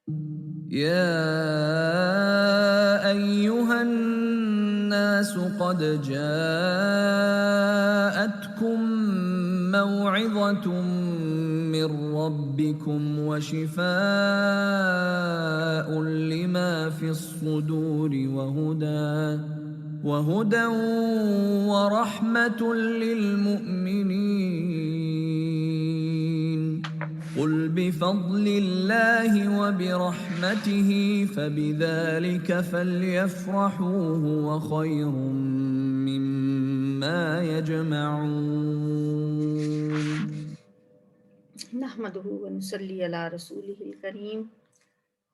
يا أيها الناس قد جاءتكم موعظة من ربكم وشفاء لما في الصدور وهدى ورحمة للمؤمنين. قل بفضل الله وبرحمته فبذلك فليفرحوا هو خير مما يجمعون. نحمده ونصلي على رسوله الكريم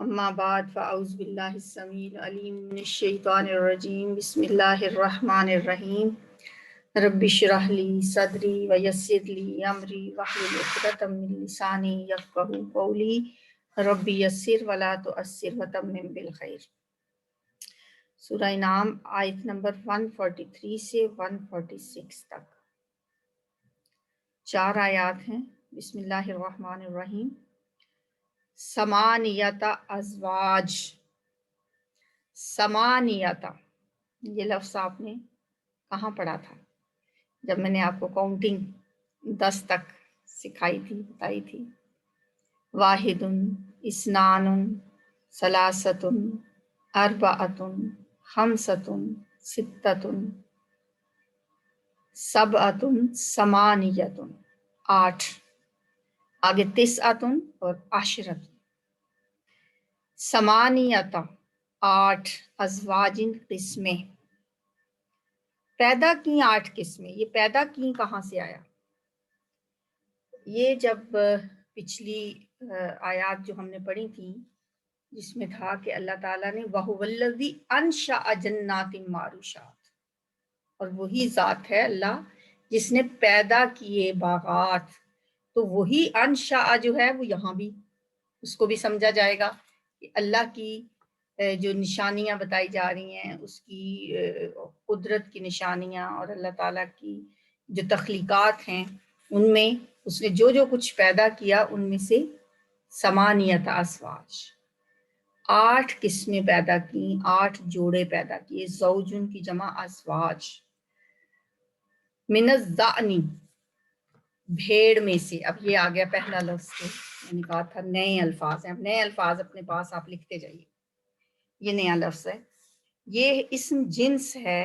اما بعد فاعوذ بالله السميع العليم من الشيطان الرجيم بسم الله الرحمن الرحيم رب اشرح لي صدري ويسر لي امري واحلل عقدة من لساني يفقهوا قولي رب يسر ولا تؤثر وتمم بالخير. سورہ انعام آیت نمبر 143 سے 146 تک 4 آیات ہیں. بسم اللہ الرحمن الرحیم. سمانیتا ازواج. سمانیتا یہ لفظ آپ نے کہاں پڑھا تھا جب میں نے آپ کو کاؤنٹنگ 10 تک سکھائی تھی، بتائی تھی؟ واحد، اسنان، ثلاثۃ، اربعۃ، خمسۃ، ستۃ، سبعۃ، ثمانیۃ 8. آگے تسعۃ اور عشرۃ. ثمانیۃ 8 ازواجن قسمیں، پیدا کی 8 قسمیں. یہ پیدا کی کہاں سے آیا؟ یہ جب پچھلی آیات جو ہم نے پڑھی تھی جس میں تھا کہ اللہ تعالیٰ نے وَهُوَ الَّذِي أَنشَأَ جَنَّاتٍ مَّعْرُوشَاتٍ، اور وہی ذات ہے اللہ جس نے پیدا کیے باغات. تو وہی انشاء جو ہے وہ یہاں بھی اس کو بھی سمجھا جائے گا کہ اللہ کی جو نشانیاں بتائی جا رہی ہیں، اس کی قدرت کی نشانیاں اور اللہ تعالیٰ کی جو تخلیقات ہیں ان میں اس نے جو جو کچھ پیدا کیا ان میں سے ثمانیت ازواج 8 قسمیں پیدا کی، 8 جوڑے پیدا کیے. زوجن کی جمع ازواج. من الضأن بھیڑ میں سے. اب یہ آ گیا پہلا لفظ کے میں نے کہا تھا نئے الفاظ ہیں. اب نئے الفاظ اپنے پاس آپ لکھتے جائیے. یہ نیا لفظ ہے. یہ اسم جنس ہے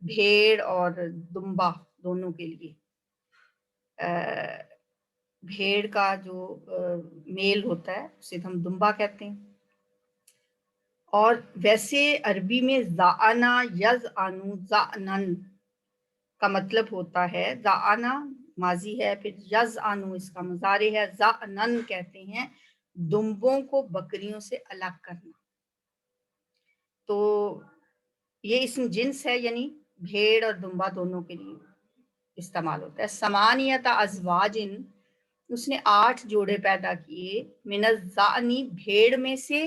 بھیڑ اور دمبا دونوں کے لیے. بھیڑ کا جو میل ہوتا ہے اسے ہم دمبا کہتے ہیں. اور ویسے عربی میں زعنا یزعنو زعنن کا مطلب ہوتا ہے، زعنا ماضی ہے، پھر یزعنو اس کا مضارع ہے، زعنن کہتے ہیں دمبوں کو بکریوں سے الگ کرنا. تو یہ اسم جنس ہے، یعنی بھیڑ اور دمبا دونوں کے لیے استعمال ہوتا ہے. ثمانیت ازواجن اس نے 8 جوڑے پیدا کیے. من الضأنی بھیڑ میں سے،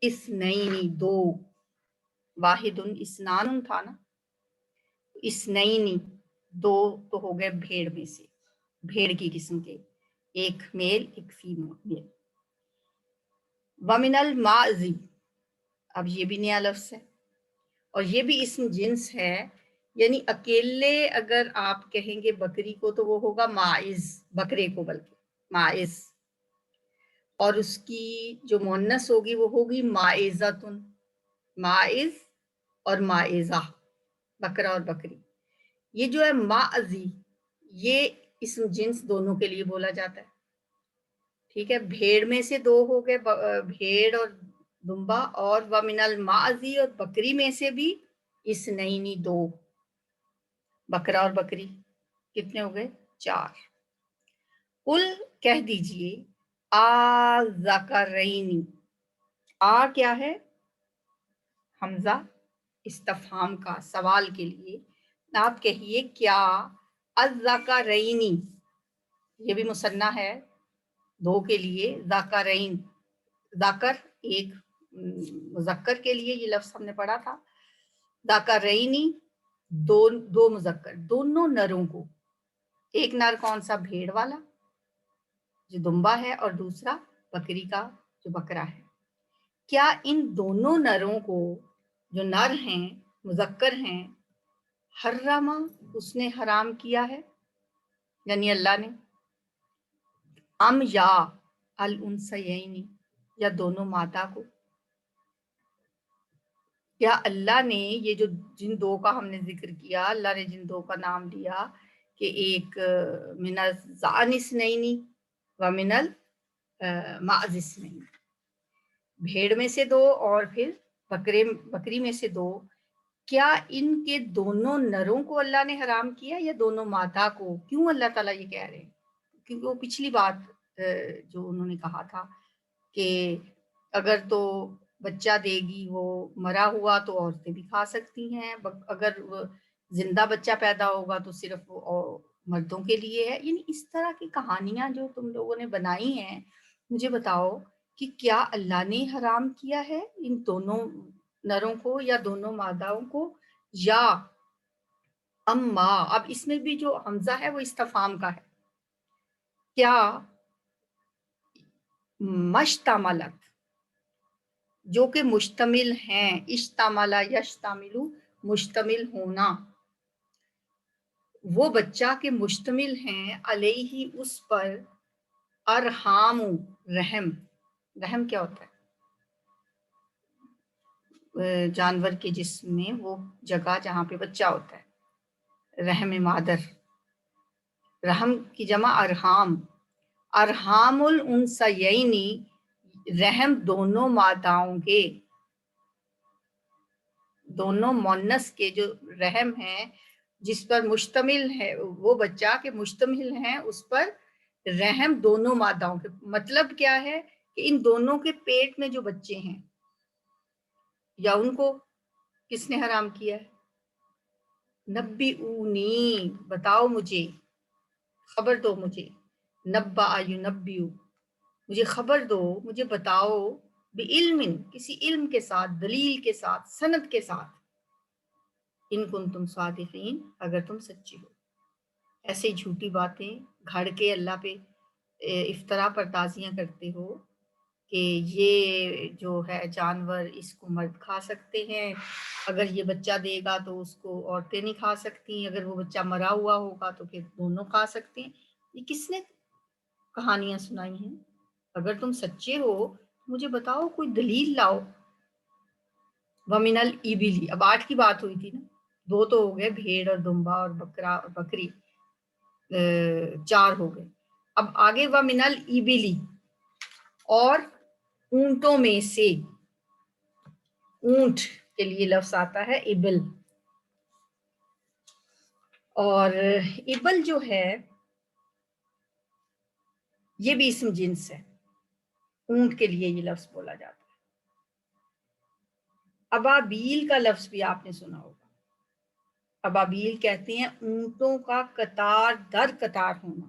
اثنین 2. واحد اسنان تھا نا، اثنین 2 تو ہو گئے بھیڑ میں سے، بھیڑ کی قسم کے، ایک میل ایک فیمیل. ومن الماعز، اب یہ بھی نیا لفظ ہے اور یہ بھی اسم جنس ہے، یعنی اکیلے اگر آپ کہیں گے بکری کو تو وہ ہوگا ماعز، بکرے کو بلکہ ماعز. اور اس کی جو مؤنث ہوگی وہ ہوگی ماعزتن. ماعز اور ماعزہ، بکرا اور بکری. یہ جو ہے ماعزی یہ اسم جنس دونوں کے لیے بولا جاتا ہے. ٹھیک ہے، بھیڑ میں سے 2 ہو گئے، بھیڑ اور دمبا، اور ومن الماعزی اور بکری میں سے بھی اثنین 2، بکرا اور بکری. کتنے ہو گئے؟ 4. قل کہہ دیجئے آذکرین. کیا ہے؟ حمزہ استفہام کا، سوال کے لیے. آپ کہیے کیا الذکرین، یہ بھی مثنیٰ ہے 2 کے لیے، ذکرین ذکر ایک مذکر کے لیے یہ لفظ ہم نے پڑھا تھا. ذکرین 2 مذکر، دونوں نروں کو. ایک نر کون سا؟ بھیڑ والا جو دمبا ہے، اور دوسرا بکری کا جو بکرا ہے، کیا ان دونوں نروں کو جو نر ہیں مذکر ہیں حرما اس نے حرام کیا ہے یعنی اللہ نے، ام یا الانثیین یا دونوں مادہ کو، کیا اللہ نے یہ جو جن دو کا ہم نے ذکر کیا، اللہ نے جن دو کا نام لیا کہ ایک من الزان اثنین و من المعز اثنین، بھیڑ میں سے دو اور پھر بکری میں سے دو، کیا ان کے دونوں نروں کو اللہ نے حرام کیا یا دونوں مادہ کو؟ کیوں اللہ تعالیٰ یہ کہہ رہے ہیں؟ کیونکہ وہ پچھلی بات جو انہوں نے کہا تھا کہ اگر تو بچہ دے گی وہ مرا ہوا تو عورتیں بھی کھا سکتی ہیں، اگر زندہ بچہ پیدا ہوگا تو صرف مردوں کے لیے ہے. یعنی اس طرح کی کہانیاں جو تم لوگوں نے بنائی ہیں، مجھے بتاؤ کہ کیا اللہ نے حرام کیا ہے ان دونوں نروں کو یا دونوں ماداؤں کو، یا اما، اب اس میں بھی جو حمزہ ہے وہ استفہام کا ہے، کیا مشتملت جو کہ مشتمل ہیں، اشتملا یشتملو مشتمل ہونا، وہ بچہ کے مشتمل ہیں علیہ اس پر، ارحام رحم، رحم کیا ہوتا ہے؟ جانور کے جسم میں وہ جگہ جہاں پہ بچہ ہوتا ہے، رحم مادر، رحم کی جمع ارحام، ارحام الانثیین، رحم دونوں ماداؤں کے، دونوں مونس کے جو رحم ہیں جس پر مشتمل ہے وہ بچہ کے مشتمل ہیں اس پر رحم دونوں ماداؤں کے. مطلب کیا ہے کہ ان دونوں کے پیٹ میں جو بچے ہیں یا ان کو کس نے حرام کیا ہے؟ نبئونی، بتاؤ مجھے، خبر دو مجھے، نبا ینبئ، مجھے خبر دو، مجھے بتاؤ، بعلم، کسی علم کے ساتھ، دلیل کے ساتھ، سند کے ساتھ، ان کنتم صادقین، اگر تم سچے ہو. ایسے جھوٹی باتیں گھڑ کے اللہ پہ افطرا پر تازیاں کرتے ہو کہ یہ جو ہے جانور اس کو مرد کھا سکتے ہیں، اگر یہ بچہ دے گا تو اس کو عورتیں نہیں کھا سکتی، اگر وہ بچہ مرا ہوا ہوگا تو پھر دونوں کھا سکتے ہیں. یہ کس نے کہانیاں سنائی ہیں؟ اگر تم سچے ہو مجھے بتاؤ، کوئی دلیل لاؤ. وَمِنَ الْإِبِلِ، اب 8 کی بات ہوئی تھی نا، 2 تو ہو گئے، بھیڑ اور دمبا اور بکرا اور بکری، 4 ہو گئے. اب آگے وَمِنَ الْإِبِلِ، اور اونٹوں میں سے، اونٹ کے لیے لفظ آتا ہے ابل، اور ابل جو ہے یہ بھی اسم جنس ہے، اونٹ کے لیے یہ لفظ بولا جاتا ہے. ابابیل کا لفظ بھی آپ نے سنا ہوگا. ابابیل کہتے ہیں اونٹوں کا قطار در قطار ہونا،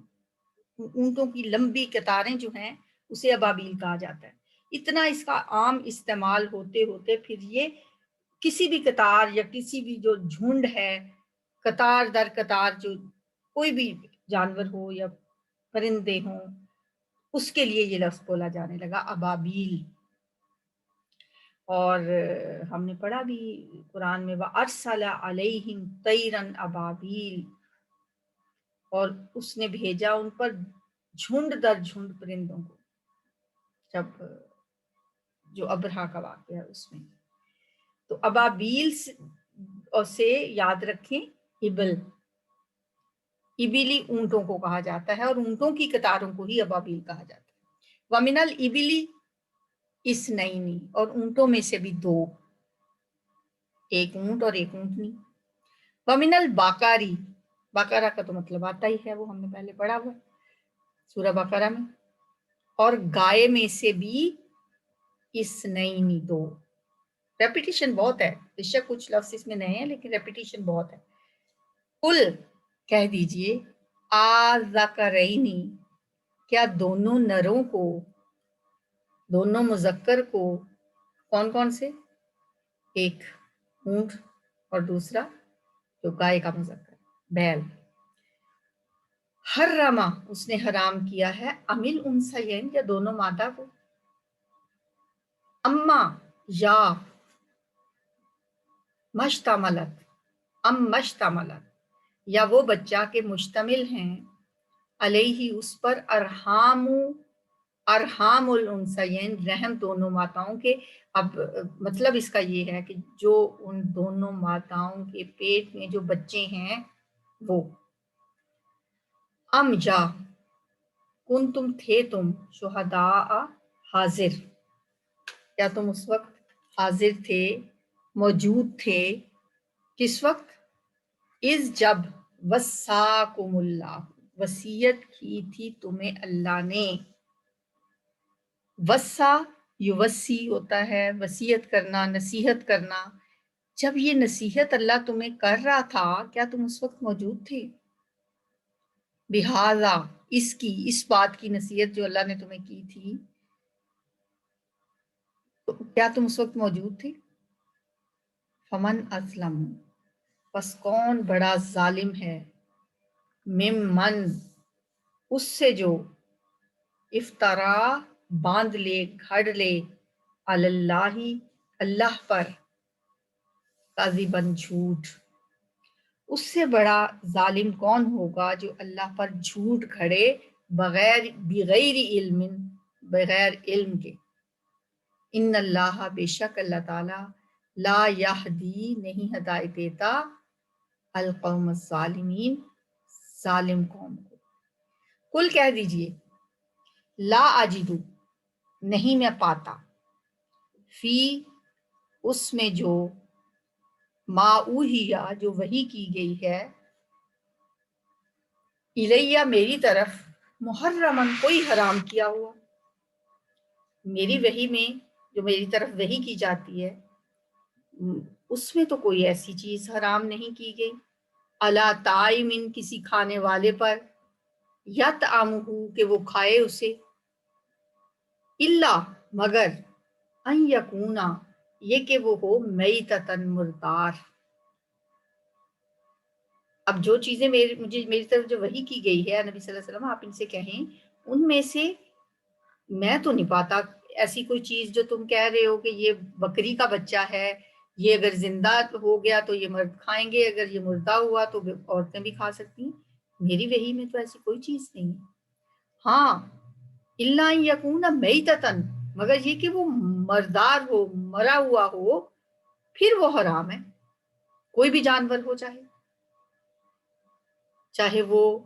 اونٹوں کی لمبی قطاریں جو ہیں اسے ابابیل کہا جاتا ہے. اتنا اس کا عام استعمال ہوتے ہوتے پھر یہ کسی بھی قطار یا کسی بھی جو جھنڈ ہے، قطار در قطار، جو کوئی بھی جانور ہو یا پرندے ہوں، اس کے لیے یہ لفظ بولا جانے لگا ابابیل. اور ہم نے پڑھا بھی قرآن میں وَأَرْسَلَ عَلَيْهِمْ طَيْرًا أَبَابِيلَ، اور اس نے بھیجا ان پر جھنڈ در جھنڈ پرندوں کو، جب جو ابرہا کا واقعہ ہے اس میں. تو ابابیل سے یاد رکھیں ابل، ابلی اونٹوں کو کہا جاتا ہے اور اونٹوں کی قطاروں کو ہی ابابیل کہا جاتا ہے. وَمِنَ الْإِبِلِ اثنین، اور اونٹوں میں سے بھی 2، ایک اونٹ اور ایک اونٹنی. وَمِنَ الْبَقَرِ، بقرہ کا تو مطلب آتا ہی ہے، وہ ہم نے پہلے پڑھا ہوا سورہ بقرہ میں. اور گائے میں سے بھی اثنین، 2. ریپیٹیشن بہت ہے، بے شک کچھ لفظ اس میں نئے ہیں لیکن ریپیٹیشن بہت ہے. قل، کہہ دیجئے، آذکرین، کیا دونوں نروں کو، دونوں مذکر کو، کون کون سے؟ ایک اونٹ اور دوسرا جو گائے کا مذکر بیل، حرما اس نے حرام کیا ہے، امیل انثیین، یا دونوں مادہ کو. اما یا مشتملت، مشتملت، یا وہ بچہ کے مشتمل ہیں علیہ اس پر ارحام الانثیین رحم دونوں ماتاؤں کے. اب مطلب اس کا یہ ہے کہ جو ان دونوں ماتاؤں کے پیٹ میں جو بچے ہیں وہ. ام جا کن تم تھے تم شہداء حاضر، کیا تم اس وقت حاضر تھے، موجود تھے، کس وقت؟ از جب وصاکم اللہ، وصیت کی تھی تمہیں اللہ نے. وصا یوصی ہوتا ہے وصیت کرنا، نصیحت کرنا. جب یہ نصیحت اللہ تمہیں کر رہا تھا کیا تم اس وقت موجود تھے؟ بہذا اس بات کی نصیحت جو اللہ نے تمہیں کی تھی تو کیا تم اس وقت موجود تھے؟ فمن اسلم، پس کون بڑا ظالم ہے، ممن اس سے جو افطرا باندھ لے گھڑ لے اللہ اللہ پر کاذباً جھوٹ. اس سے بڑا ظالم کون ہوگا جو اللہ پر جھوٹ گھڑے بغیر علم، بغیر علم کے. ان اللہ، بے شک اللہ تعالی، لا یہدی نہیں ہدایت دیتا القوم الظالمین ظالم قوم کو. کل کہہ دیجئے لا اجدو نہیں میں پاتا، فی اس میں جو ما اوحیا جو وحی کی گئی ہے، الیہ میری طرف، محرمن کوئی حرام کیا ہوا. میری وحی میں جو میری طرف وحی کی جاتی ہے اس میں تو کوئی ایسی چیز حرام نہیں کی گئی. الا طائمن کسی کھانے والے پر، یطعمہ کہ وہ کھائے اسے، الا مگر، ان یکونا یہ کہ وہ ہو میتتن مردار. اب جو چیزیں میری طرف جو وحی کی گئی ہے نبی صلی اللہ علیہ وسلم آپ ان سے کہیں ان میں سے میں تو نہیں پاتا ایسی کوئی چیز جو تم کہہ رہے ہو کہ یہ بکری کا بچہ ہے، یہ اگر زندہ ہو گیا تو یہ مرد کھائیں گے، اگر یہ مردہ ہوا تو عورتیں بھی کھا سکتی ہیں. میری وحی میں تو ایسی کوئی چیز نہیں ہے. ہاں الا ان یکون میتتن، مگر یہ کہ وہ مردار ہو، مرا ہوا ہو، پھر وہ حرام ہے. کوئی بھی جانور ہو، چاہے وہ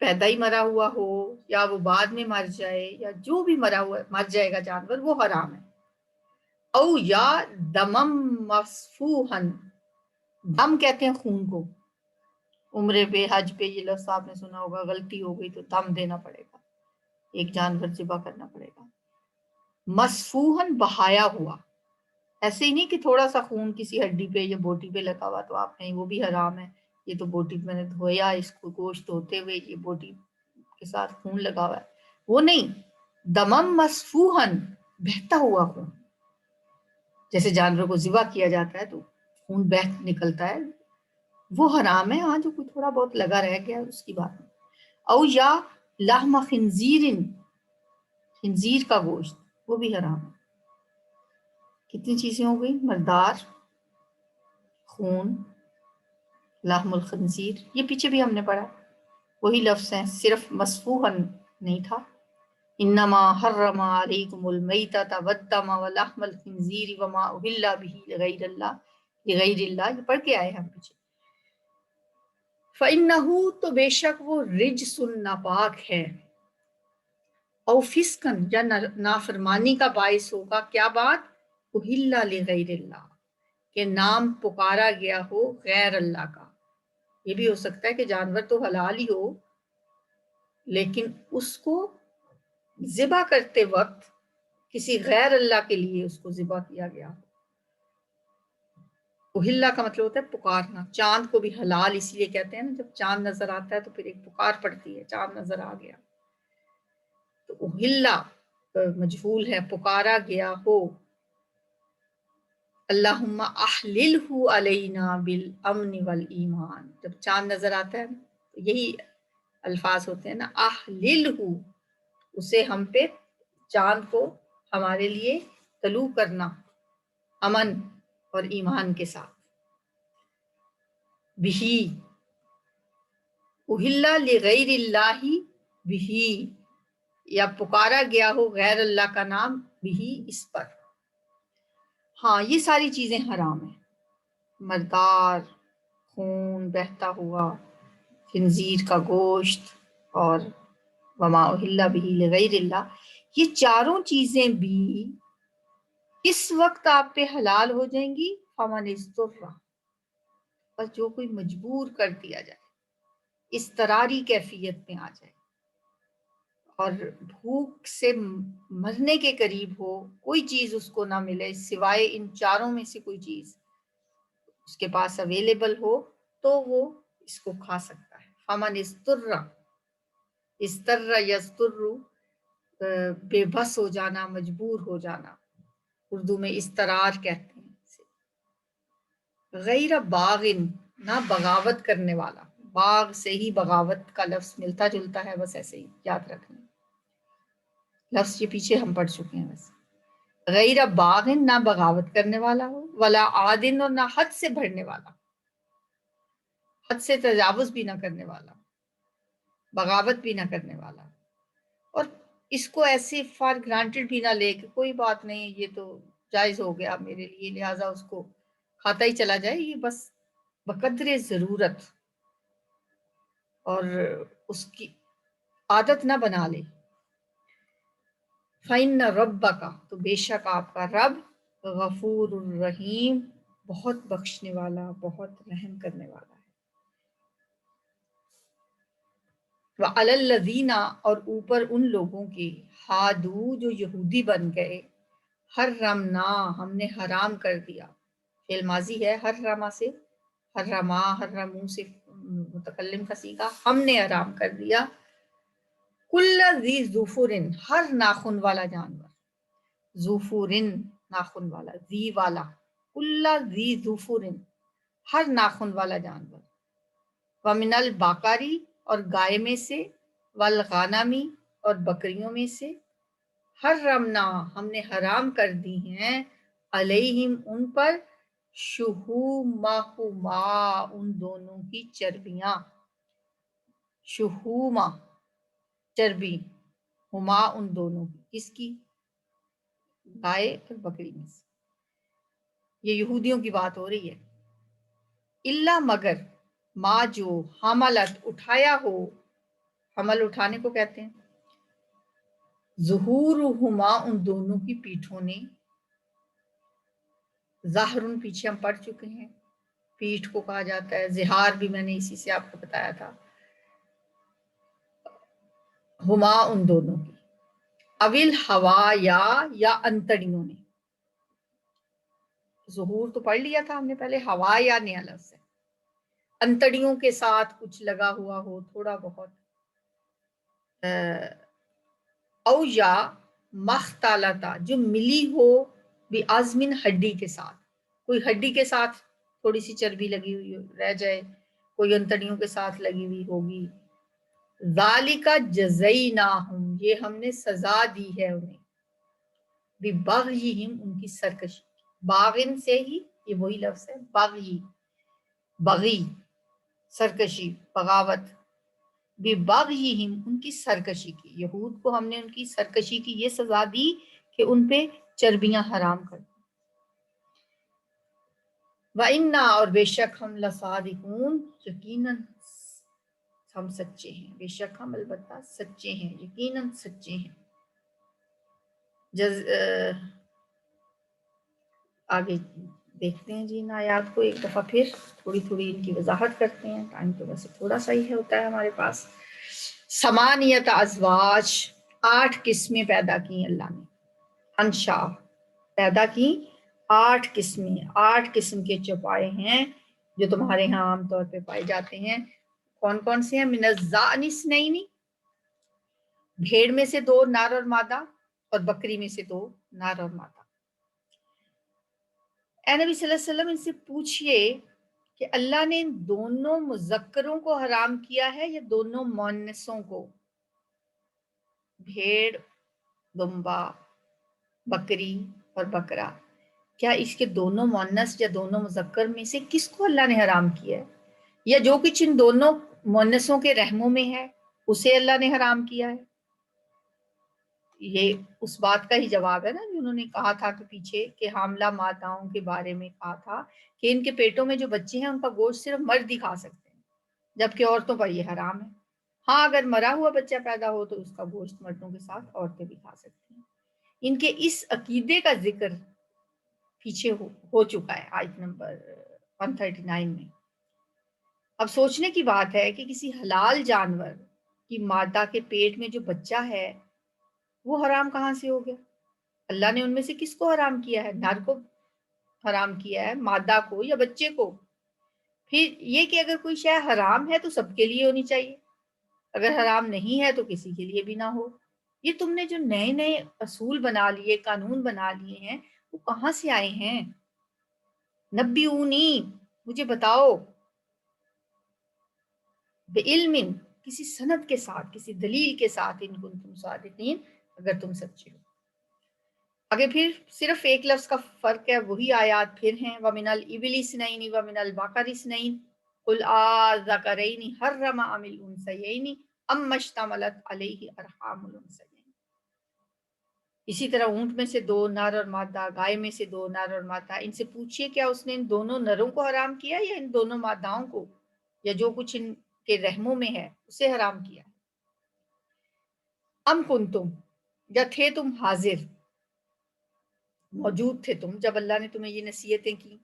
پیدا ہی مرا ہوا ہو یا وہ بعد میں مر جائے، یا جو بھی مر جائے گا جانور وہ حرام ہے. او یا دمم مصفوحن، دم کہتے ہیں خون کو. عمرے پہ حج پہ یہ لفظ آپ نے سنا ہوگا، غلطی ہو گئی تو دم دینا پڑے گا، ایک جانور ذبح کرنا پڑے گا. مصفوحن بہایا ہوا، ایسے ہی نہیں کہ تھوڑا سا خون کسی ہڈی پہ یا بوٹی پہ لگا ہوا تو آپ کہیں وہ بھی حرام ہے، یہ تو بوٹی میں نے دھویا اس کو گوشت دھوتے ہوئے یہ بوٹی کے ساتھ خون لگا ہوا ہے. وہ نہیں، دمم مصفوحن بہتا ہوا خون، جیسے جانور کو ذبح کیا جاتا ہے تو خون بہہ نکلتا ہے، وہ حرام ہے. ہاں جو کوئی تھوڑا بہت لگا رہ گیا اس کی بات نہیں. او یا لحم خنزیر، خنزیر کا گوشت وہ بھی حرام ہے. کتنی چیزیں ہو گئی، مردار، خون، لحم الخنزیر، یہ پیچھے بھی ہم نے پڑھا وہی لفظ ہیں، صرف مصفوحن نہیں تھا. انما حرم علیکم المیتۃ والدم ولحم الخنزیر وما اہل به لغیر اللہ، یہ پڑھ کے آئے ہم پیچھے. فإنہ تو بے شک وہ رجس ناپاک ہے، او فسقن یا نافرمانی کا باعث ہوگا. کیا بات؟ اہل لغیر اللہ، کہ نام پکارا گیا ہو غیر اللہ کا. یہ بھی ہو سکتا ہے کہ جانور تو حلال ہی ہو لیکن اس کو ذبح کرتے وقت کسی غیر اللہ کے لیے اس کو ذبح کیا گیا. اہلا کا مطلب ہوتا ہے پکارنا. چاند کو بھی حلال اس لیے کہتے ہیں نا، جب چاند نظر آتا ہے تو پھر ایک پکار پڑتی ہے، چاند نظر آ گیا. تو اہلا مجہول ہے، پکارا گیا ہو. اللہم احللہ علینا بالامن والایمان، جب چاند نظر آتا ہے تو یہی الفاظ ہوتے ہیں نا، احللہ، اسے ہم پہ، چاند کو ہمارے لیے طلوع کرنا امن اور ایمان کے ساتھ. بہی اہلا لغیر اللہ بہی، یا پکارا گیا ہو غیر اللہ کا نام بہی، اس پر. ہاں یہ ساری چیزیں حرام ہیں، مردار، خون بہتا ہوا، خنزیر کا گوشت، اور وما اہل بہ لغیر اللہ، یہ چاروں چیزیں بھی کس وقت آپ پہ حلال ہو جائیں گی؟ فمن اضطر، بس جو کوئی مجبور کر دیا جائے، اضطراری کیفیت میں آ جائے اور بھوک سے مرنے کے قریب ہو، کوئی چیز اس کو نہ ملے سوائے ان چاروں میں سے کوئی چیز اس کے پاس اویلیبل ہو، تو وہ اس کو کھا سکتا ہے. فمن اضطر، استر یستر، بے بس ہو جانا، مجبور ہو جانا، اردو میں استرار کہتے ہیں اسے. غیر باغن، نہ بغاوت کرنے والا، باغ سے ہی بغاوت کا لفظ ملتا جلتا ہے، بس ایسے ہی یاد رکھنا. لفظ یہ پیچھے ہم پڑھ چکے ہیں. بس غیر باغن، نہ بغاوت کرنے والا ہو، ولا عادن، اور نہ حد سے بڑھنے والا، حد سے تجاوز بھی نہ کرنے والا، بغاوت بھی نہ کرنے والا، اور اس کو ایسے فار گرانٹیڈ بھی نہ لے کہ کوئی بات نہیں یہ تو جائز ہو گیا میرے لیے لہٰذا اس کو کھاتا ہی چلا جائے. یہ بس بقدر ضرورت اور اس کی عادت نہ بنا لے. فَإِنَّ رَبَّكَ، تو بے شک آپ کا رب، غفور الرحیم، بہت بخشنے والا، بہت رحم کرنے والا ہے. وَعَلَى الَّذِينَ، اور اوپر ان لوگوں کے، ہادو، جو یہودی بن گئے، حرمنا، ہم نے حرام کر دیا. فعل ماضی ہے، حرما سے، حرما، حرمو سے متکلم کا صیغہ، ہم نے حرام کر دیا. کل ذی ظفر، ہر ناخن والا جانور، ظفر ناخن والا، ذی والا، کل ذی ظفر، ہر ناخن والا جانور. ومن البقری، اور گائے میں سے، والغنمی، اور بکریوں میں سے، حرمنا، ہم نے حرام کر دی ہیں، علیہم، ان پر، شہومہما، ان دونوں کی چربیاں، شہوما، چربی، ہما، ان دونوں کی، کس کی؟ گائے اور بکری میں سے. یہ یہودیوں کی بات ہو رہی ہے. اللہ، مگر، ما، جو، حملت، اٹھایا ہو، حمل اٹھانے کو کہتے ہیں، ظہورہما، ان دونوں کی پیٹھوں نے، ظہرن پیچھے ہم پڑھ چکے ہیں، پیٹھ کو کہا جاتا ہے، زہار بھی میں نے اسی سے آپ کو بتایا تھا. ہما، ان دونوں کی، اول ہوا، یا انتڑیوں نے. ظہور تو پڑھ لیا تھا ہم نے پہلے، ہوا یا نیا لفظ ہے. انتڑیوں کے ساتھ کچھ لگا ہوا ہو تھوڑا بہت، او یا مختلطہ، جو ملی ہو، بعظم، ہڈی کے ساتھ، کوئی ہڈی کے ساتھ تھوڑی سی چربی لگی ہوئی رہ جائے، کوئی انتڑیوں کے ساتھ لگی ہوئی ہوگی. ذالک جزیناہم، یہ ہم نے سزا دی ہے انہیں، ببغیہم، ان کی سرکشی. باغن سے ہی یہ وہی لفظ ہے، بغی، بغی، سرکشی، بغاوت. ببغیہم، ان کی سرکشی کی. یہود کو ہم نے ان کی سرکشی کی یہ سزا دی کہ ان پہ چربیاں حرام کر دی. وَإِنَّا، اور بے شک ہم، لَصَادِقُونَ، یقیناً ہم سچے ہیں، بے شک ہم البتہ سچے ہیں، یقیناً سچے ہیں. آگے دیکھتے ہیں جی ان آیات کو ایک دفعہ پھر، تھوڑی تھوڑی ان کی وضاحت کرتے ہیں. ٹائم تو ویسے تھوڑا سا ہی ہوتا ہے ہمارے پاس. ثمانیت ازواج، 8 قسمیں پیدا کی اللہ نے. انشا، پیدا کی 8 قسمیں، 8 قسم کے چوپائے ہیں جو تمہارے ہاں عام طور پہ پائے جاتے ہیں. کون کون سے ہیں؟ من الضأن اثنین، بھیڑ میں سے 2 نر اور مادہ، اور بکری میں سے 2 نر اور مادہ. اے نبی صلی اللہ علیہ وسلم، ان سے پوچھئے کہ اللہ نے ان دونوں مذکروں کو حرام کیا ہے یا دونوں مؤنثوں کو؟ بھیڑ، دمبا، بکری اور بکرا، کیا اس کے دونوں مؤنث یا دونوں مذکر میں سے کس کو اللہ نے حرام کیا ہے؟ یا جو کچھ ان دونوں مؤنثوں کے رحموں میں ہے اسے اللہ نے حرام کیا ہے؟ یہ اس بات کا ہی جواب ہے نا جنہوں نے کہا تھا کہ پیچھے کہ حاملہ ماداؤں کے بارے میں کہا تھا کہ ان کے پیٹوں میں جو بچے ہیں ان کا گوشت صرف مرد ہی کھا سکتے ہیں، جبکہ عورتوں پر یہ حرام ہے۔ ہاں اگر مرا ہوا بچہ پیدا ہو تو اس کا گوشت مردوں کے ساتھ عورتیں بھی کھا سکتی ہیں۔ ان کے اس عقیدے کا ذکر پیچھے ہو چکا ہے آیت نمبر 139 میں۔ اب سوچنے کی بات ہے کہ کسی حلال جانور کی مادہ کے پیٹ میں جو بچہ ہے وہ حرام کہاں سے ہو گیا؟ اللہ نے ان میں سے کس کو حرام کیا ہے؟ نر کو حرام کیا ہے، مادہ کو یا بچے کو؟ پھر یہ کہ اگر کوئی شے حرام ہے تو سب کے لیے ہونی چاہیے، اگر حرام نہیں ہے تو کسی کے لیے بھی نہ ہو۔ یہ تم نے جو نئے نئے اصول بنا لیے، قانون بنا لیے ہیں، وہ کہاں سے آئے ہیں؟ نبیونی، مجھے بتاؤ، بعلم، کسی سند کے ساتھ، کسی دلیل کے ساتھ، ان کنتم صادقین، اگر تم سچے ہو۔ آگے پھر صرف ایک لفظ کا فرق ہے، وہی آیات پھر ہیں، وَمِنَ الْإِبِلِ اثْنَيْنِ وَمِنَ الْبَقَرِ اثْنَيْنِ قُلْ آذَكَرَيْنِ حَرَّمَ أَمِ الْأُنثَيَيْنِ أَمَّا اشْتَمَلَتْ عَلَيْهِ أَرْحَامُ الْأُنثَيَيْنِ۔ اسی طرح اونٹ میں سے 2 نر اور مادہ، گائے میں سے 2 نر اور مادہ، ان سے پوچھئے کیا اس نے ان دونوں نروں کو حرام کیا یا ان دونوں ماداؤں کو، یا جو کچھ ان کے رحموں میں ہے اسے حرام کیا؟ ام کنتم، یا تھے تم حاضر، موجود تھے تم جب اللہ نے تمہیں یہ نصیحتیں کی؟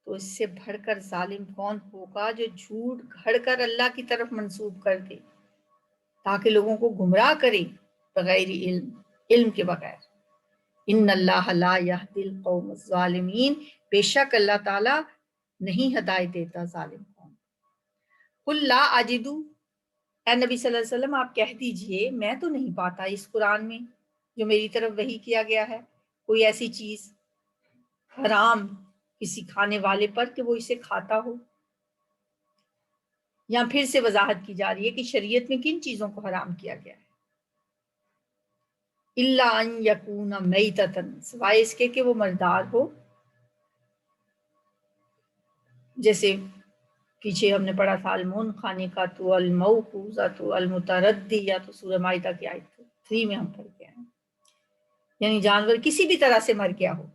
تو اس سے بڑھ کر ظالم کون ہوگا جو جھوٹ گھڑ کر اللہ کی طرف منسوب کر دے تاکہ لوگوں کو گمراہ کرے بغیر علم، علم کے بغیر۔ ان اللہ لا یہدی القوم الظالمین، بے شک اللہ تعالی نہیں ہدایت دیتا ظالم قوم۔ قل لا اجدو، اے نبی صلی اللہ علیہ وسلم آپ کہہ دیجئے میں تو نہیں پاتا اس قرآن میں جو میری طرف وحی کیا گیا ہے کوئی ایسی چیز حرام کسی کھانے والے پر کہ وہ اسے کھاتا ہو۔ یہاں پھر سے وضاحت کی جا رہی ہے کہ شریعت میں کن چیزوں کو حرام کیا گیا ہے۔ الا ان یکون میتۃ، سوائے اس کے کہ وہ مردار ہو، جیسے پیچھے ہم نے پڑھا تھا المنخنقۃ الموقوذۃ المتردیہ، تو سورہ مائدہ کی آیت 3 میں ہم پڑھ کے ہیں، یعنی جانور کسی بھی طرح سے مر گیا ہو،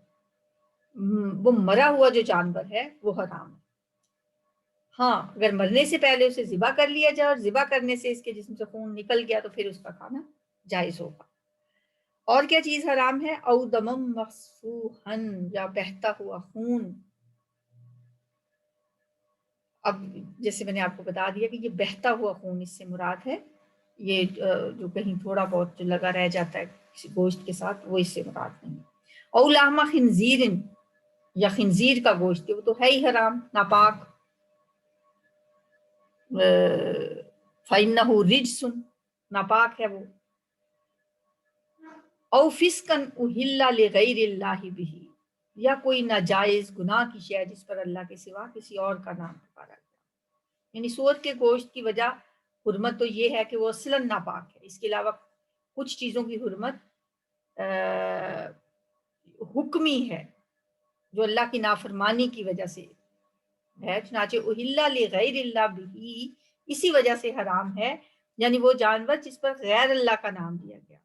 وہ مرا ہوا جو جانور ہے وہ حرام ہے۔ ہاں اگر مرنے سے پہلے اسے ذبح کر لیا جائے اور ذبح کرنے سے اس کے جسم سے خون نکل گیا تو پھر اس کا کھانا جائز ہوگا۔ اور کیا چیز حرام ہے؟ او دمم مصفوحا، یا بہتا ہوا خون۔ اب جیسے میں نے آپ کو بتا دیا کہ یہ بہتا ہوا خون اس سے مراد ہے، یہ جو کہیں تھوڑا بہت جو لگا رہ جاتا ہے کسی گوشت کے ساتھ، وہ اس سے مراد نہیں۔ او لحم خنزیر، یا خنزیر کا گوشت، وہ تو ہے ہی حرام، ناپاک۔ فَإِنَّهُ رِجْسٌ، ناپاک ہے وہ۔ او فسقا اہل لغیر اللہ بہ، یا کوئی ناجائز گناہ کی شے جس پر اللہ کے سوا کسی اور کا نام پکارا گیا، یعنی سور کے گوشت کی وجہ حرمت تو یہ ہے کہ وہ اصلاً ناپاک ہے، اس کے علاوہ کچھ چیزوں کی حرمت حکمی ہے جو اللہ کی نافرمانی کی وجہ سے ہے، چنانچہ اہل لغیر اللہ بہ اسی وجہ سے حرام ہے، یعنی وہ جانور جس پر غیر اللہ کا نام دیا گیا۔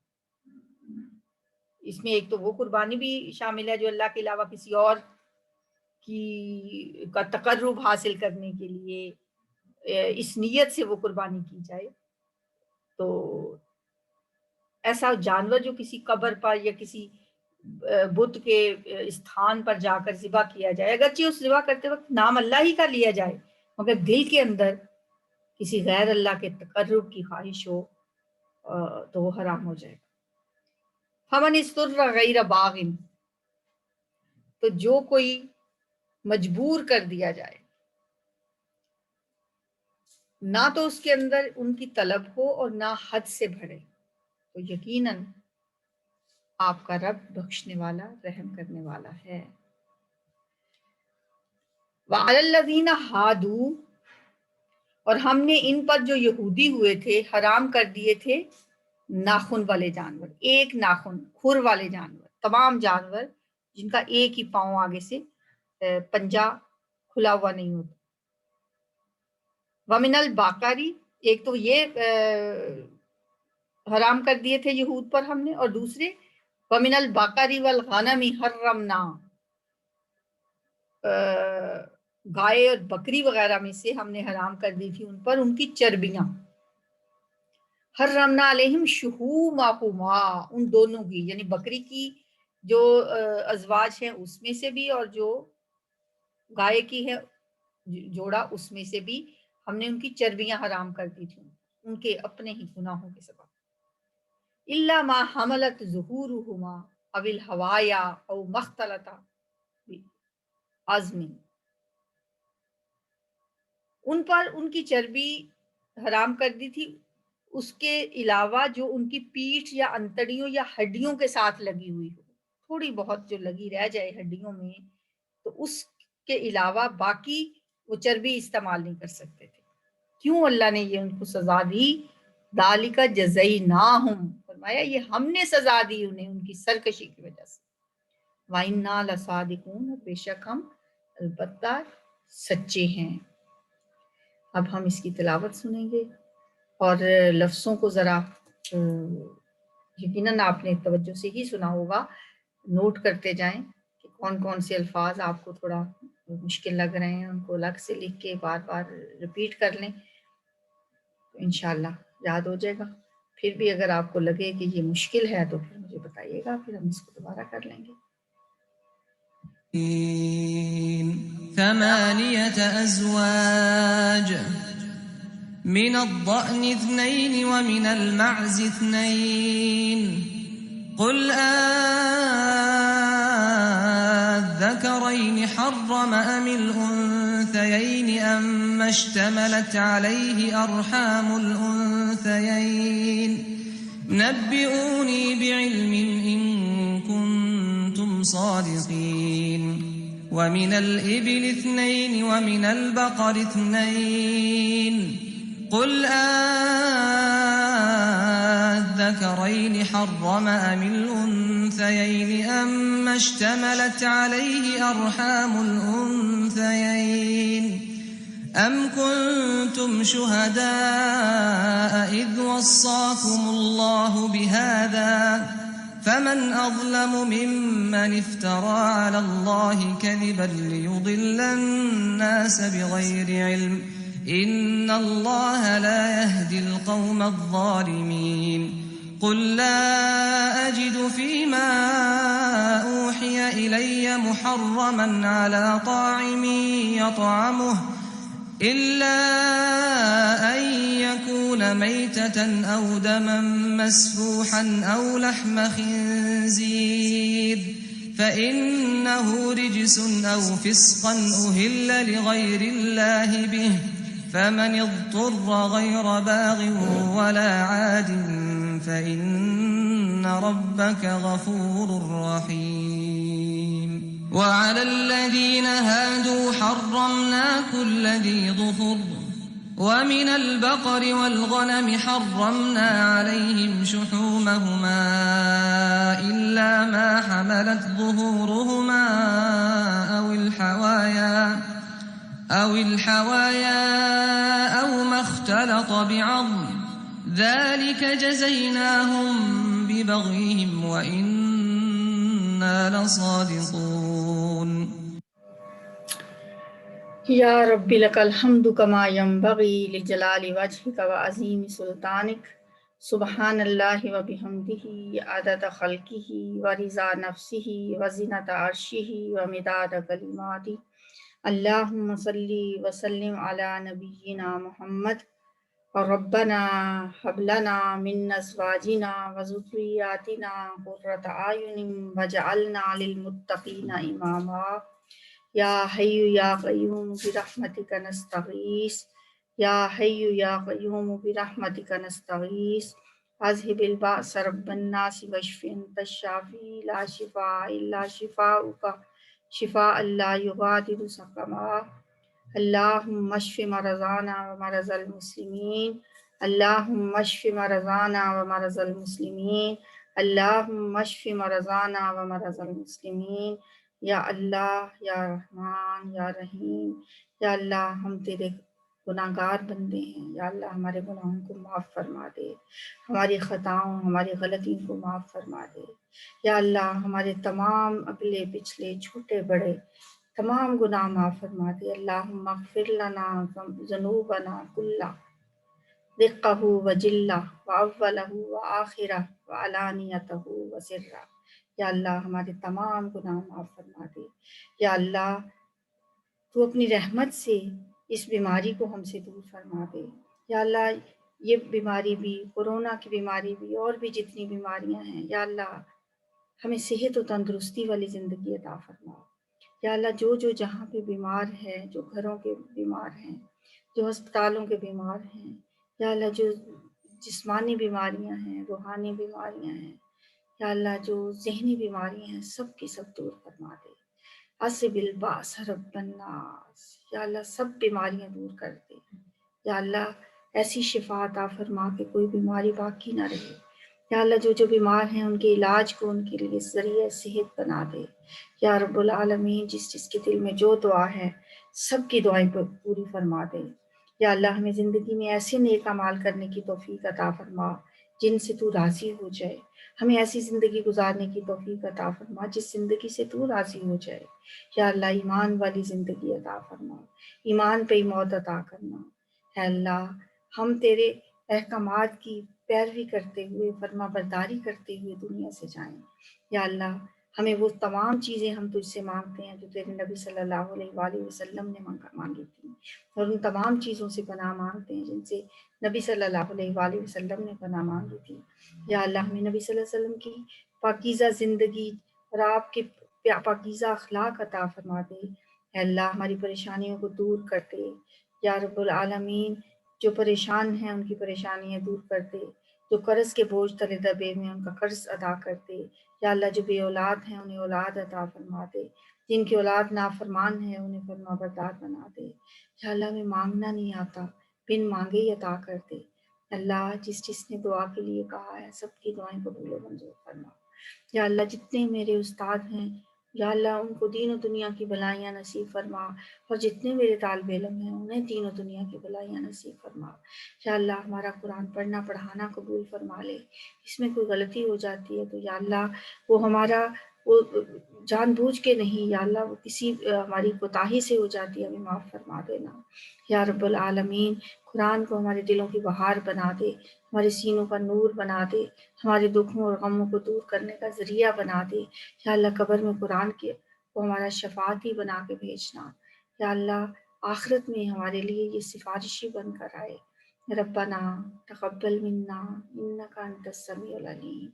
اس میں ایک تو وہ قربانی بھی شامل ہے جو اللہ کے علاوہ کسی اور کی کا تقرب حاصل کرنے کے لیے اس نیت سے وہ قربانی کی جائے، تو ایسا جانور جو کسی قبر پر یا کسی بت کے استھان پر جا کر ذبح کیا جائے، اگرچہ اس ذبح کرتے وقت نام اللہ ہی کا لیا جائے مگر دل کے اندر کسی غیر اللہ کے تقرب کی خواہش ہو تو وہ حرام ہو جائے۔ فمن اضطر غیر باغ، تو جو کوئی مجبور کر دیا جائے، نہ تو اس کے اندر ان کی طلب ہو اور نہ حد سے بڑھے، تو یقیناً آپ کا رب بخشنے والا رحم کرنے والا ہے۔ وعلی الذین ہادوا، اور ہم نے ان پر جو یہودی ہوئے تھے حرام کر دیے تھے ناخن والے جانور، ایک ناخن کھر والے جانور، تمام جانور جن کا ایک ہی پاؤں آگے سے پنجہ کھلا ہوا نہیں ہوتا. ومن الباقری، ایک تو یہ حرام کر دیے تھے یہود پر ہم نے، اور دوسرے ومن الباقری والغنم حرمنا، گائے اور بکری وغیرہ میں سے ہم نے حرام کر دی تھی ان پر ان کی چربیاں. حرمنا علیہم شحومہما، ان دونوں کی یعنی بکری کی جو ازواج ہیں اس میں سے بھی اور جو گائے کی ہے جوڑا اس میں سے بھی ہم نے ان کی چربیاں حرام کر دی تھیں ان کے اپنے ہی گناہوں کے سبب. الا ما حملت ظہورہما او الحوایا او مختلط عظم، ان پر ان کی چربی حرام کر دی تھی اس کے علاوہ جو ان کی پیٹھ یا انتڑیوں یا ہڈیوں کے ساتھ لگی ہوئی ہو، تھوڑی بہت جو لگی رہ جائے ہڈیوں میں، تو اس کے علاوہ باقی وہ چربی استعمال نہیں کر سکتے تھے. کیوں اللہ نے یہ ان کو سزا دی؟ ذالک جزیناہم، فرمایا یہ ہم نے سزا دی انہیں ان کی سرکشی کی وجہ سے. وَإِنَّا لَصَادِقُونَ، بے شک ہم البتہ سچے ہیں. اب ہم اس کی تلاوت سنیں گے اور لفظوں کو ذرا یقیناً آپ نے توجہ سے ہی سنا ہوگا، نوٹ کرتے جائیں کہ کون کون سے الفاظ آپ کو تھوڑا مشکل لگ رہے ہیں، ان کو الگ سے لکھ کے بار بار ریپیٹ کر لیں تو انشاءاللہ یاد ہو جائے گا. پھر بھی اگر آپ کو لگے کہ یہ مشکل ہے تو پھر مجھے بتائیے گا، پھر ہم اس کو دوبارہ کر لیں گے. ثمانية أزواج من الضأن اثنين ومن المعز اثنين قل الذكرين حرم أم الأنثيين أم اشتملت عليه أرحام الأنثيين نبئوني بعلم إن كنتم صادقين. ومن الإبل اثنين ومن البقر اثنين قل الذكرين حرم أم الأنثيين أم اشتملت عليه أرحام الأنثيين أم كنتم شهداء إذ وصاكم الله بهذا فمن أظلم ممن افترى على الله كذبا ليضل الناس بغير علم إن الله لا يهدي القوم الظالمين. قل لا أجد فيما أوحي إلي محرما على طاعم يطعمه إلا أن يكون ميتة أو دما مسفوحا أو لحم خنزير فإنه رجس أو فسقا أهل لغير الله به فمن اضطر غير باغ ولا عاد فإن ربك غفور رحيم. وعلى الذين هادوا حرمنا كل ذي ظفر ومن البقر والغنم حرمنا عليهم شحومهما إلا ما حملت ظهورهما أو الحوايا أو ما اختلط بعظم ذلك جزيناهم ببغيهم وإنا لصادقون. یا رب لک الحمد کما ینبغی لجلال وجهک وعظیم سلطانک. سبحان اللہ وبحمدہ عدد خلقہ ورضا نفسہ وزنۃ عرشہ ومداد کلماتہ. اللہم صلی وسلم علی نبینا محمد. ربنا هب لنا من ازواجنا وذرریاتنا قرۃ اعین واجعلنا للمتقین اماما. یا حی یا قیوم برحمتک نستغیث، یا حی یا قیوم برحمتک نستغیث. اذهب البأس رب الناس واشف انت الشافی لا شفاء الا شفاؤک شفاء لا یغادر سقما. اللہم اشف مرضانا ومرضى المسلمین اللہم اشف مرضانا و مرض المسلمین، اللہم اشف مرضانا و مرض المسلمین۔ یا اللہ، یا رحمان، یا رحیم، یا اللہ ہم تیرے گناہ گار بندے ہیں، یا اللہ ہمارے گناہوں کو معاف فرما دے، ہماری خطاؤں، ہماری غلطیوں کو معاف فرما دے۔ یا اللہ ہمارے تمام اگلے پچھلے چھوٹے بڑے تمام گناہ معاف فرما دے۔ اللہم اغفر لنا ذنوبنا کلہ دقہ و جلہ و اولہ و آخرہ و علانیتہ و سرہ۔ یا اللہ ہمارے تمام گناہ معاف فرما دے۔ یا اللہ تو اپنی رحمت سے اس بیماری کو ہم سے دور فرما دے۔ یا اللہ یہ بیماری بھی، کورونا کی بیماری بھی، اور بھی جتنی بیماریاں ہیں، یا اللہ ہمیں صحت و تندرستی والی زندگی عطا فرما۔ یا اللہ جو جہاں پہ بیمار ہے، جو گھروں کے بیمار ہیں، جو ہسپتالوں کے بیمار ہیں، یا اللہ جو جسمانی بیماریاں ہیں، روحانی بیماریاں ہیں، یا اللہ جو ذہنی بیماریاں ہیں، سب کی سب دور فرما دے۔ حسب الباس رب الناس، یا اللہ سب بیماریاں دور کر دے۔ یا اللہ ایسی شفا عطا فرما کہ کوئی بیماری باقی نہ رہے۔ یا اللہ جو بیمار ہیں ان کے علاج کو ان کے لیے ذریعہ صحت بنا دے۔ یا رب العالمین جس کے دل میں جو دعا ہے سب کی دعائیں پوری فرما دے۔ یا اللہ ہمیں زندگی میں ایسے نیک اعمال کرنے کی توفیق عطا فرما جن سے تو راضی ہو جائے۔ ہمیں ایسی زندگی گزارنے کی توفیق عطا فرما جس زندگی سے تو راضی ہو جائے۔ یا اللہ ایمان والی زندگی عطا فرما، ایمان پہ ہی موت عطا کرنا۔ اے اللہ ہم تیرے احکامات کی پیروی کرتے ہوئے، فرما برداری کرتے ہوئے دنیا سے جائیں۔ یا اللہ ہمیں وہ تمام چیزیں ہم تجھ سے مانگتے ہیں جو تیرے نبی صلی اللہ علیہ وآلہ وسلم نے مانگی تھی، اور ان تمام چیزوں سے پناہ مانگتے ہیں جن سے نبی صلی اللہ علیہ وآلہ وسلم نے پناہ مانگی تھی۔ یا اللہ ہمیں نبی صلی اللہ علیہ وسلم کی پاکیزہ زندگی اور آپ کے پاکیزہ اخلاق عطا فرما دے۔ اے اللہ ہماری پریشانیوں کو دور کر دے۔ یا رب العالمین جو پریشان ہیں ان کی پریشانیاں دور کر دے، جو قرض کے بوجھ تلے دبے ہوئے ہیں ان کا قرض ادا کر دے۔ یا اللہ جو بے اولاد ہیں انہیں اولاد عطا فرما دے، جن کی اولاد نافرمان ہے انہیں فرما بردار بنا دے۔ یا اللہ ہمیں مانگنا نہیں آتا، بن مانگے ہی عطا کر دے۔ اللہ جس نے دعا کے لیے کہا ہے سب کی دعائیں قبول و منظور فرما۔ یا اللہ جتنے میرے استاد ہیں یا اللہ ان کو دین و دنیا کی بھلائیاں نصیب فرما، اور جتنے میرے طالب علم ہیں انہیں دین و دنیا کی بھلائیاں نصیب فرما۔ یا اللہ ہمارا قرآن پڑھنا پڑھانا قبول فرما لے، اس میں کوئی غلطی ہو جاتی ہے تو یا اللہ وہ ہمارا وہ جان بوجھ کے نہیں، یا اللہ وہ کسی ہماری کوتاہی سے ہو جاتی ہے، ہمیں معاف فرما دینا۔ یا رب العالمین قرآن کو ہمارے دلوں کی بہار بنا دے، ہمارے سینوں کا نور بنا دے، ہمارے دکھوں اور غموں کو دور کرنے کا ذریعہ بنا دے۔ یا اللہ قبر میں قرآن کے کو ہمارا شفاعتی بنا کے بھیجنا۔ یا اللہ آخرت میں ہمارے لیے یہ سفارشی بن کر آئے۔ ربنا تقبل منا انک انت السمیع العلیم۔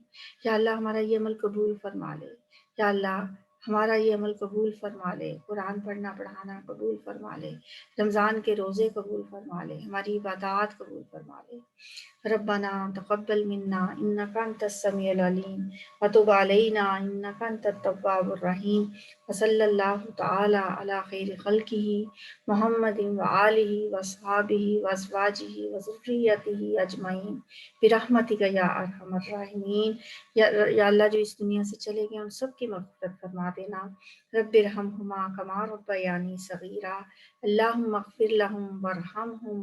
یا اللہ ہمارا یہ عمل قبول فرما لے، یا اللہ ہمارا یہ عمل قبول فرما لے، قرآن پڑھنا پڑھانا قبول فرما لے، رمضان کے روزے قبول فرما لے، ہماری عبادات قبول فرما لے۔ ربنا تقبل منا انک انت السمیع العلیم وتب علینا انک انت التواب الرحیم، وصلی اللہ تعالی علی خیر خلقہ محمد وآلہ واصحابہ وازواجہ وذریتہ اجمعین برحمتک یا ارحم الراحمین۔ یا اللہ جو اس دنیا سے چلے گئے ان سب کی مغفرت فرما دینا۔ رب ارحمہما کما ربیانی صغیرا، اللہم اغفر لہم وارحمہم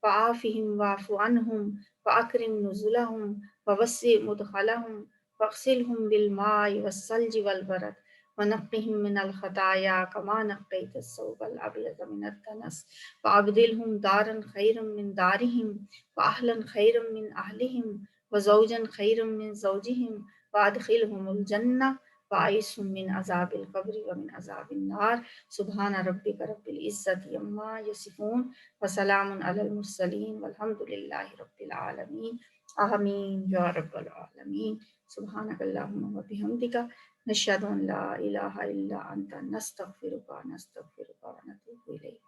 وعافہم واعف عنہم وأکرم نزلهم ووسع مدخلهم واغسلهم بالماء والثلج والبرد ونقهم من الخطايا كما نقيت الثوب الأبيض من الدنس وأبدلهم دارا خيرا من دارهم وأهلا خيرا من أهلهم وزوجا خيرا من زوجهم وأدخلهم الجنة وأعصهم من عذاب القبر ومن عذاب النار۔ سبحان ربك رب العزة عما يصفون وسلام على المرسلين والحمد لله رب العالمين آمین یا رب العالمین۔ سبحانك اللهم وبحمدك نشهد ان لا اله الا انت نستغفرك ونتوب الیک۔